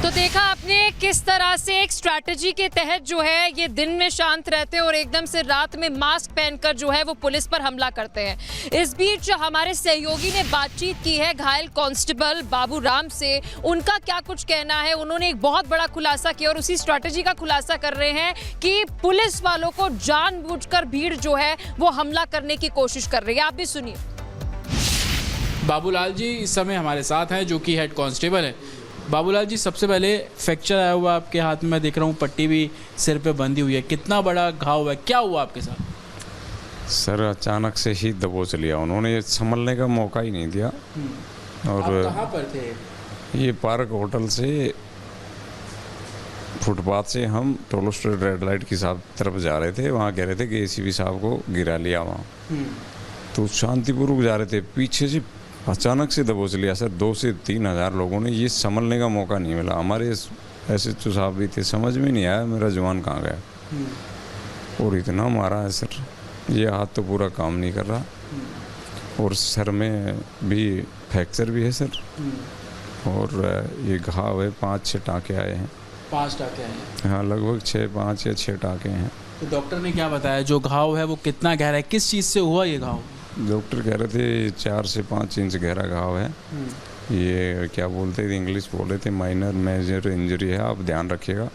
तो देखा आपने किस तरह से एक स्ट्रैटेजी के तहत जो है ये दिन में शांत रहते हैं और एकदम से रात में मास्क पहनकर जो है वो पुलिस पर हमला करते हैं। इस बीच हमारे सहयोगी ने बातचीत की है घायल कांस्टेबल बाबू राम से। उनका क्या कुछ कहना है, उन्होंने एक बहुत बड़ा खुलासा किया और उसी स्ट्रैटेजी का खुलासा कर रहे हैं कि पुलिस वालों को जानबूझकर भीड़ जो है वो हमला करने की कोशिश कर रही है। आप भी सुनिए। बाबूलाल जी इस समय हमारे साथ हैं जो कि हेड कांस्टेबल हैं। बाबूलाल जी, सबसे पहले फ्रैक्चर आया हुआ आपके हाथ में, देख रहा हूँ पट्टी भी सिर पे बंधी हुई है, कितना बड़ा घाव हुआ है, क्या हुआ आपके साथ? सर अचानक से ही दबोच लिया उन्होंने, ये संभलने का मौका ही नहीं दिया। और आप कहाँ पर थे? ये पार्क होटल से फुटपाथ से हम टोलो रेड लाइट की तरफ जा रहे थे। वहाँ कह रहे थे कि एसीपी साहब को गिरा लिया वहाँ, तो शांतिपूर्वक जा रहे थे। पीछे से अचानक से दबोच लिया सर। 2 से 3 हज़ार लोगों ने, ये संभलने का मौका नहीं मिला। हमारे ऐसे तो साहब भी थे, समझ में नहीं आया मेरा जवान कहाँ गया। और इतना मारा है सर, ये हाथ तो पूरा काम नहीं कर रहा और सर में भी फ्रैक्चर भी है सर। और ये घाव है, 5-6 टाँके आए हैं। 5 टाँके आए हैं? हाँ, लगभग 5 या 6 टाँके हैं। तो डॉक्टर ने क्या बताया, जो घाव है वो कितना गहरा है, किस चीज़ से हुआ ये घाव? डॉक्टर कह रहे थे 4 से 5 इंच गहरा घाव है। ये क्या बोलते थे, इंग्लिश बोल रहे थे, माइनर मेजर इंजरी है, आप ध्यान रखिएगा।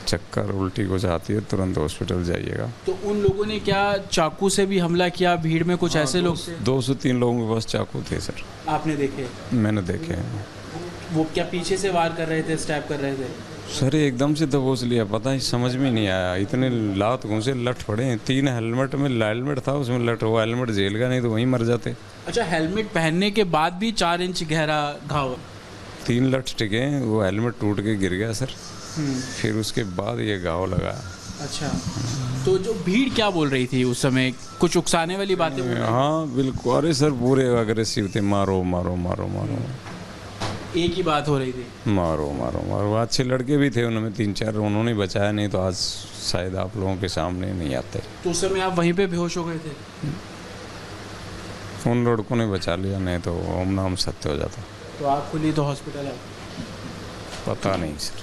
चक्कर उल्टी को जाती है, तुरंत हॉस्पिटल जाइएगा। तो उन लोगों ने क्या चाकू से भी हमला किया भीड़ में? कुछ ऐसे लोग 2 से 3 लोगों के पास चाकू थे सर। आपने देखे? मैंने देखे हैं। वो क्या पीछे से वार कर रहे थे, स्टैब कर रहे थे? सर एकदम से दबोच लिया, पता ही समझ में नहीं आया। इतने लात घूंसे लट पड़े हैं। 3 हेलमेट में हेलमेट था, उसमें लट हुआ। हेलमेट जेल का, नहीं तो वहीं मर जाते। अच्छा, हेलमेट पहनने के बाद भी 4 इंच गहरा घाव? 3 लट टिके हैं, वो हेलमेट टूट के गिर गया सर। फिर उसके बाद ये घाव लगा। अच्छा, तो जो भीड़ क्या बोल रही थी उस समय, कुछ उकसाने वाली बातें बोल रही थी? हाँ बिल्कुल, अरे सर पूरे अग्रेसिव थे, मारो मारो मारो मारो, एक ही बात हो रही थी, मारो मारो मारो। अच्छे लड़के भी थे उनमें 3-4, उन्होंने बचाया, नहीं तो आज शायद आप लोगों के सामने नहीं आते। तो उस समय आप वहीं पे बेहोश हो गए थे? उन लड़कों ने बचा लिया, नहीं तो ओम नाम सत्य हो जाता। तो आप खुली तो हॉस्पिटल है? पता नहीं सर।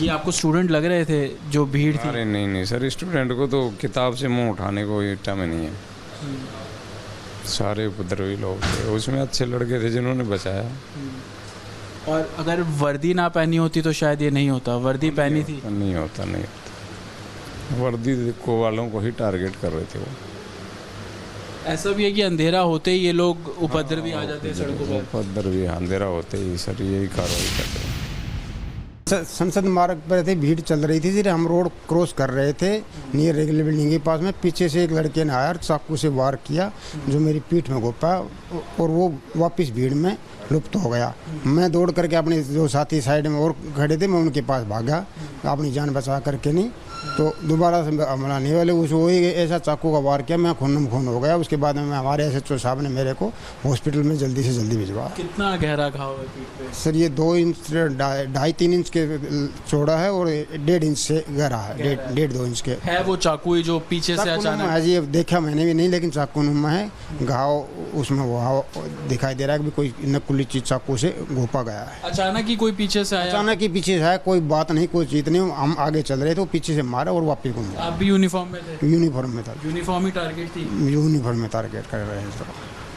ये आपको स्टूडेंट लग रहे थे जो भीड़ थी? अरे नहीं सर, स्टूडेंट को तो किताब से मुंह उठाने को इतना में नहीं है। सारे उपद्रवी लोग थे, उसमें अच्छे लड़के थे जिन्होंने बचाया। और अगर वर्दी ना पहनी होती तो शायद ये नहीं होता। वर्दी पहनी थी? नहीं होता। वर्दी को वालों को ही टारगेट कर रहे थे वो। ऐसा भी है कि अंधेरा होते ही ये लोग उपद्रवी आ जाते हैं सड़कों पर? उपद्रवी अंधेरा होते ही सर यही कार्रवाई करते हैं। संसद मार्ग पर थे, भीड़ चल रही थी, फिर हम रोड क्रॉस कर रहे थे नियर रेलवे बिल्डिंग के पास में। पीछे से एक लड़के ने आया, चाकू से वार किया जो मेरी पीठ में घोपा और वो वापस भीड़ में लुप्त हो गया। मैं दौड़ करके अपने जो साथी साइड में और खड़े थे, मैं उनके पास भागा अपनी जान बचा करके। नहीं तो दोबारा से हमला नहीं वाले उस वही ऐसा चाकू का वार किया, मैं खून हो गया। उसके बाद में हमारे SHO साहब ने मेरे को हॉस्पिटल में जल्दी से जल्दी भिजवाया। कितना गहरा घाव है पीठ पे? सर ये 2 इंच 2.5-3 इंच के चौड़ा है और 1.5 इंच से गहरा है। 1.5-2 इंच के है वो चाकू ही जो पीछे से अचानक? आज ये देखा मैंने भी नहीं, लेकिन चाकू नुमा है घाव, उसमें वो दिखाई दे रहा है कि कोई नकुली चीज चाकू से घोपा गया है। अचानक ही कोई पीछे से आया? अचानक ही पीछे से आया, कोई बात नहीं, कोई चीज नहीं। हम आगे चल रहे थे, वो पीछे से मारा और वापस घूम गया। आप भी यूनिफॉर्म में थे? यूनिफॉर्म में था। यूनिफॉर्म ही टारगेट थी? यूनिफॉर्म में टारगेट कर रहे हैं।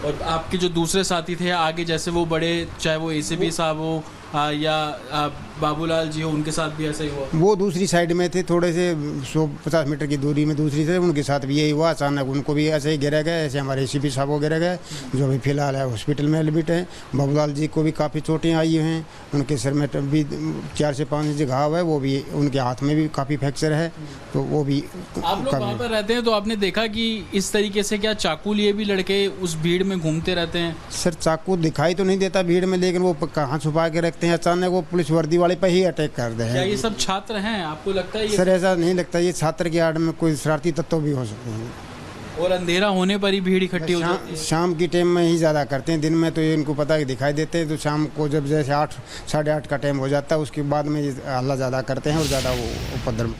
और आपके जो दूसरे साथी थे आगे, जैसे वो बड़े, चाहे वो ACP साहब हो या बाबूलाल जी हो, उनके साथ भी ऐसा ही हुआ? वो दूसरी साइड में थे, थोड़े से 150 मीटर की दूरी में दूसरी से, उनके साथ भी यही हुआ। अचानक उनको भी ऐसे ही गिरा गया, ऐसे हमारे ACP साहब को गिरा गया, जो अभी फिलहाल है हॉस्पिटल में एडमिट है। बाबूलाल जी को भी काफ़ी चोटें आई हैं, उनके सिर में भी 4 से 5 इंच घाव है, वो भी, उनके हाथ में भी काफ़ी फ्रैक्चर है, तो वो भी। आप लोग वहाँ पर रहते हैं तो आपने देखा कि इस तरीके से क्या चाकू लिए भी लड़के उस भीड़ में घूमते रहते हैं? सर चाकू दिखाई तो नहीं देता भीड़ में, लेकिन वो कहाँ छुपा के रखते हैं, अचानक वो पुलिस वर्दी वाले पर ही अटैक कर दे। क्या ये सब छात्र हैं? आपको लगता है ये? सर ऐसा नहीं लगता, ये छात्र की आड़ में कोई शरारती तत्व भी हो सकते हैं। और अंधेरा होने पर ही भीड़ इकट्ठी हो जाती है? शाम की टाइम में ही ज़्यादा करते हैं, दिन में तो ये इनको पता है कि दिखाई देते हैं। तो शाम को जब जैसे 8 साढ़े 8 का टाइम हो जाता है, उसके बाद में ये हल्ला ज़्यादा करते हैं और ज़्यादा वो उपद्रव